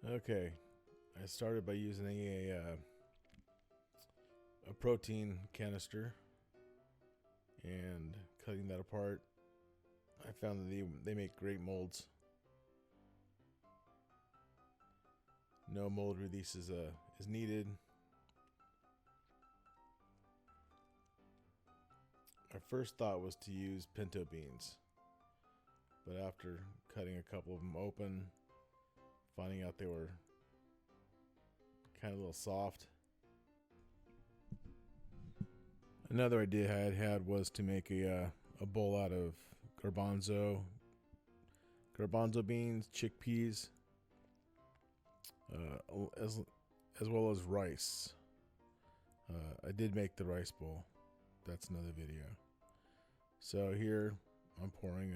Okay, I started by using a protein canister and cutting that apart. I found that they make great molds. No mold release is needed. My first thought was to use pinto beans, but after cutting a couple of them open, finding out they were kind of a little soft. Another idea I had was to make a bowl out of garbanzo beans, chickpeas, as well as rice. I did make the rice bowl. That's another video. So here I'm pouring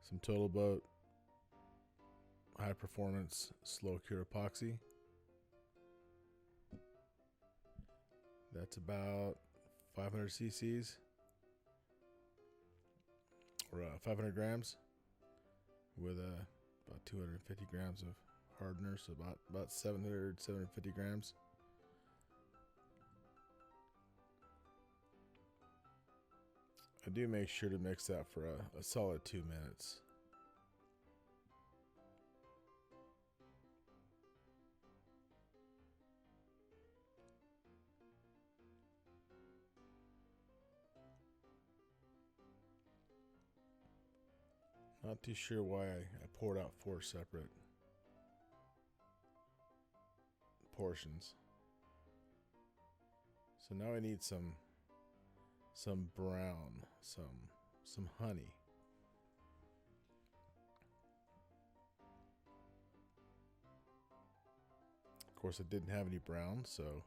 some Total Boat high performance slow cure epoxy. That's about 500 cc's or 500 grams with about 250 grams of hardener, so about 750 grams. I do make sure to mix that for a solid 2 minutes. Not too sure why I poured out 4 separate portions. So now I need some brown, some honey. Of course, I didn't have any brown, so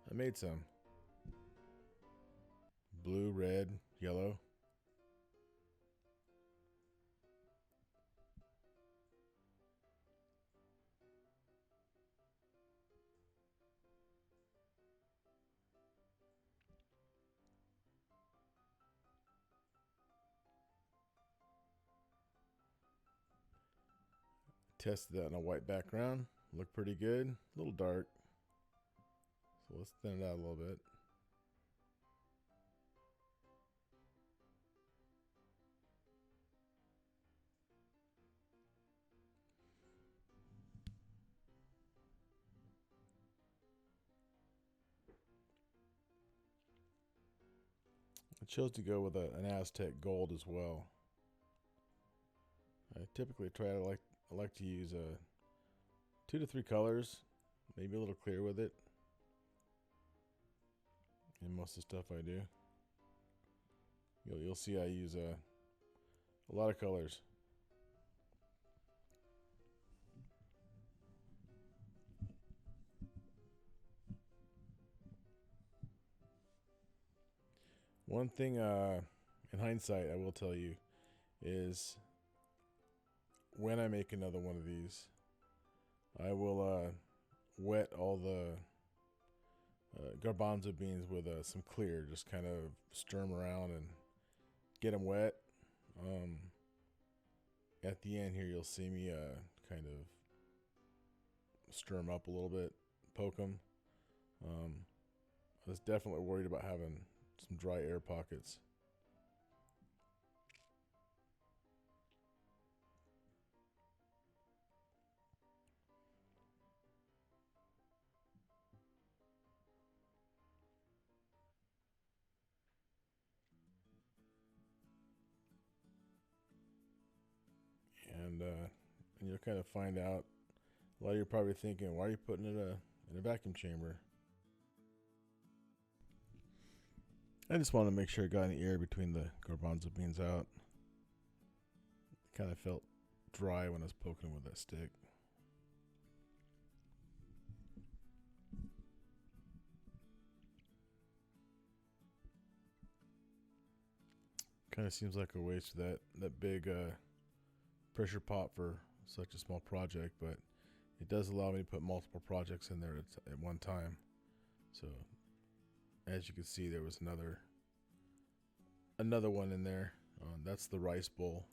I made some. Blue, red, yellow. Tested that on a white background. Looked pretty good. A little dark. So let's thin it out a little bit. I chose to go with an Aztec gold as well. I typically I like to use 2 to 3 colors, maybe a little clear with it. In most of the stuff I do, you'll see I use a lot of colors. One thing, in hindsight, I will tell you is when I make another one of these, I will wet all the garbanzo beans with some clear, just kind of stir them around and get them wet. At the end here, you'll see me kind of stir them up a little bit, poke them. I was definitely worried about having some dry air pockets. And you'll kind of find out, a lot of you are probably thinking, why are you putting it in a vacuum chamber? I just wanted to make sure I got any air between the garbanzo beans out. It kind of felt dry when I was poking with that stick. Kind of seems like a waste of that big pressure pot for such a small project, but it does allow me to put multiple projects in there at one time. So as you can see, there was another one in there. That's the rice bowl.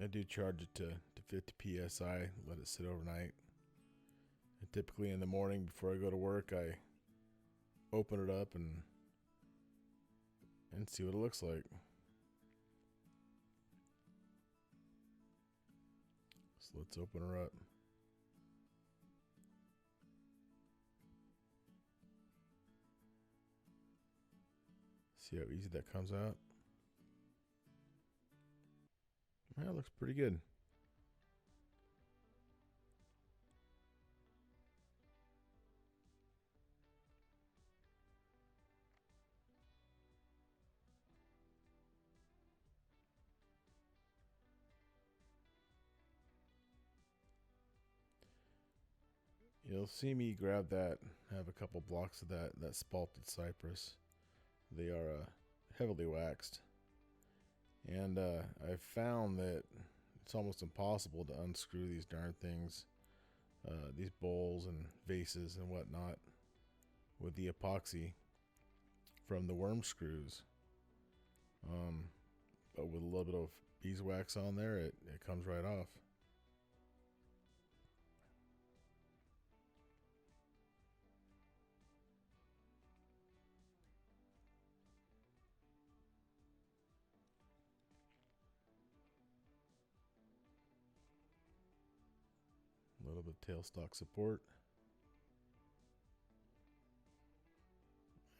I do charge it to 50 psi, let it sit overnight. And typically in the morning before I go to work, I open it up and see what it looks like. So let's open her up. See how easy that comes out? Yeah, it looks pretty good. You'll see me grab that, have a couple blocks of that spalted cypress. They are heavily waxed. And I've found that it's almost impossible to unscrew these darn things, these bowls and vases and whatnot, with the epoxy from the worm screws. But with a little bit of beeswax on there, it comes right off. A little bit of tailstock support.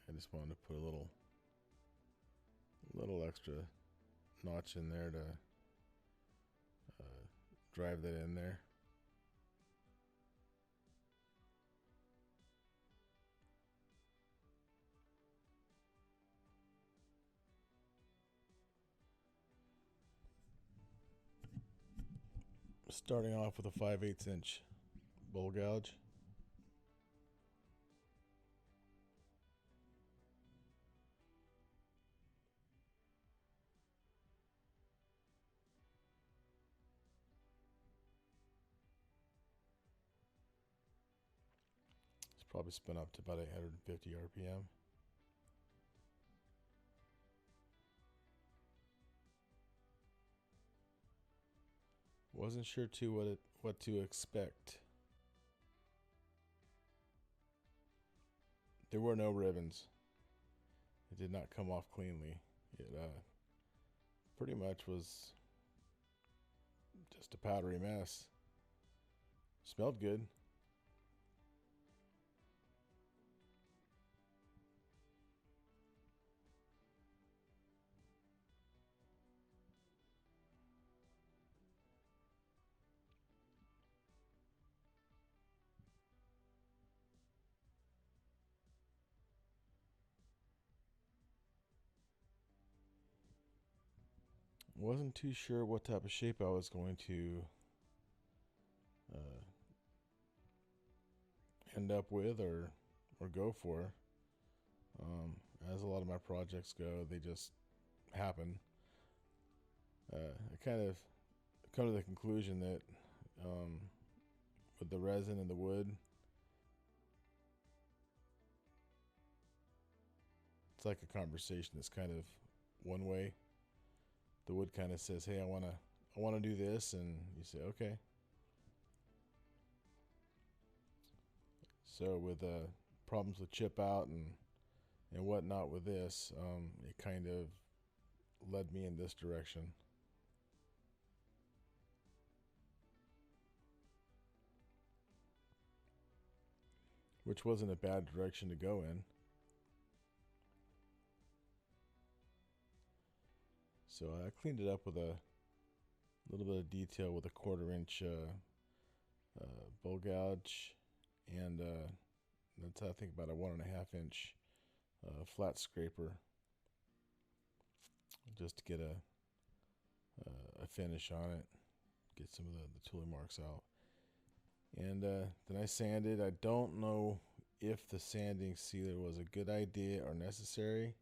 I just wanted to put a little extra notch in there to drive that in there. Starting off with a 5/8 inch bowl gouge. It's probably spin up to about 850 RPM. Wasn't sure too what to expect. There were no ribbons. It did not come off cleanly. It pretty much was just a powdery mess. Smelled good. Wasn't too sure what type of shape I was going to end up with or go for. As a lot of my projects go, they just happen. I kind of come to the conclusion that with the resin and the wood, it's like a conversation that's kind of one way. The wood kind of says, "Hey, I wanna do this," and you say, "Okay." So with problems with chip out and whatnot with this, it kind of led me in this direction. Which wasn't a bad direction to go in. So I cleaned it up with a little bit of detail with a 1/4 inch bowl gouge, and that's I think about a 1.5 inch flat scraper, just to get a finish on it, get some of the tooling marks out. And then I sanded. I don't know if the sanding sealer was a good idea or necessary,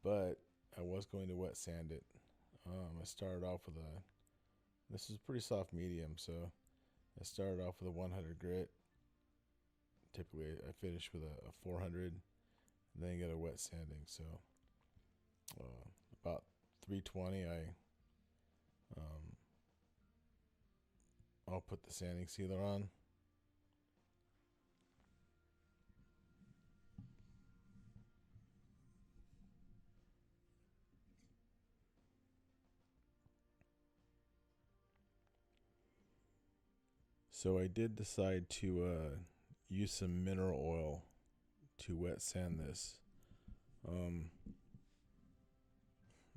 but I was going to wet sand it. I started off with this is pretty soft medium, so I started off with a 100 grit. Typically I finish with a 400, and then get a wet sanding. So about 320, I I'll put the sanding sealer on. So I did decide to use some mineral oil to wet sand this.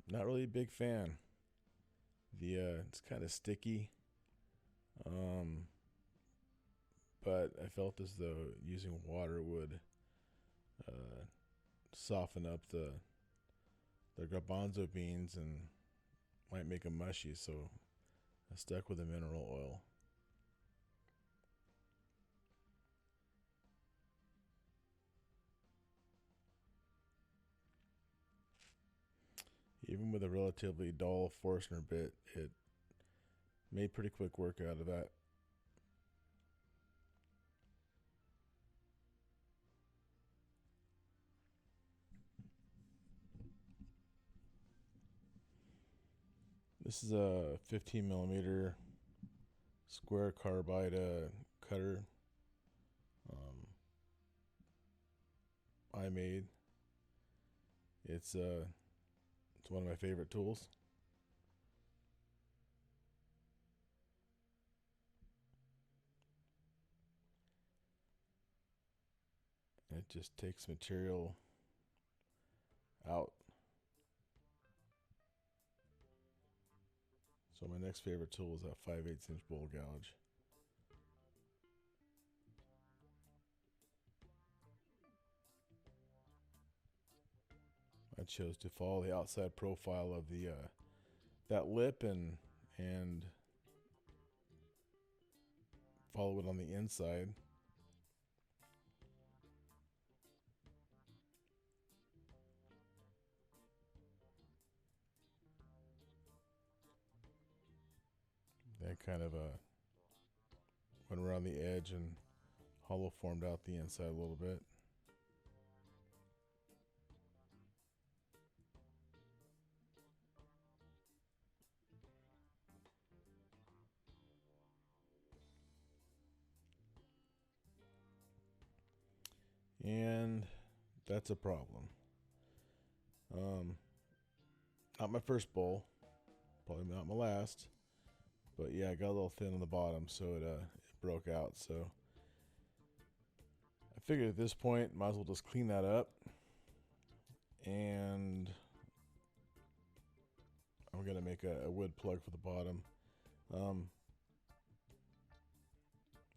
Not really a big fan. It's kind of sticky. But I felt as though using water would soften up the garbanzo beans and might make them mushy, so I stuck with the mineral oil. Even with a relatively dull Forstner bit, it made pretty quick work out of that. This is a 15 millimeter square carbide cutter I made. It's one of my favorite tools. It just takes material out. So my next favorite tool is that 5/8 inch bowl gouge. I chose to follow the outside profile of the that lip and follow it on the inside. Then kind of went around the edge and hollow formed out the inside a little bit. And that's a problem. Not my first bowl, probably not my last, but yeah, I got a little thin on the bottom, so it broke out. So I figured at this point, might as well just clean that up, and I'm gonna make a wood plug for the bottom.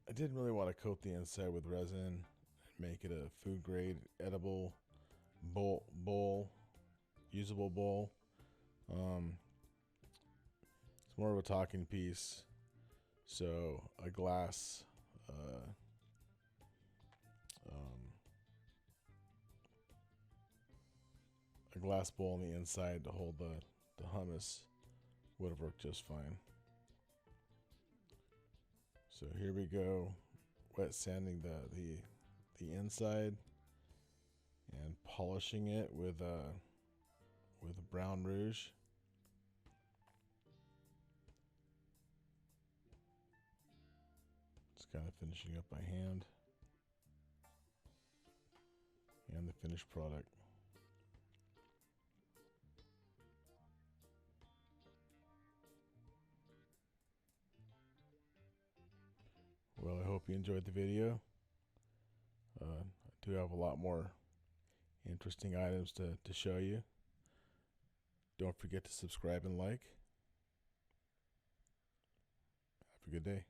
I didn't really want to coat the inside with resin and make it a food grade edible bowl, usable bowl. It's more of a talking piece, so a glass bowl on the inside to hold the hummus would have worked just fine. So here we go, wet sanding the inside and polishing it with brown rouge. Just kind of finishing up by hand, and the finished product. Well, I hope you enjoyed the video. I do have a lot more interesting items to show you. Don't forget to subscribe and like. Have a good day.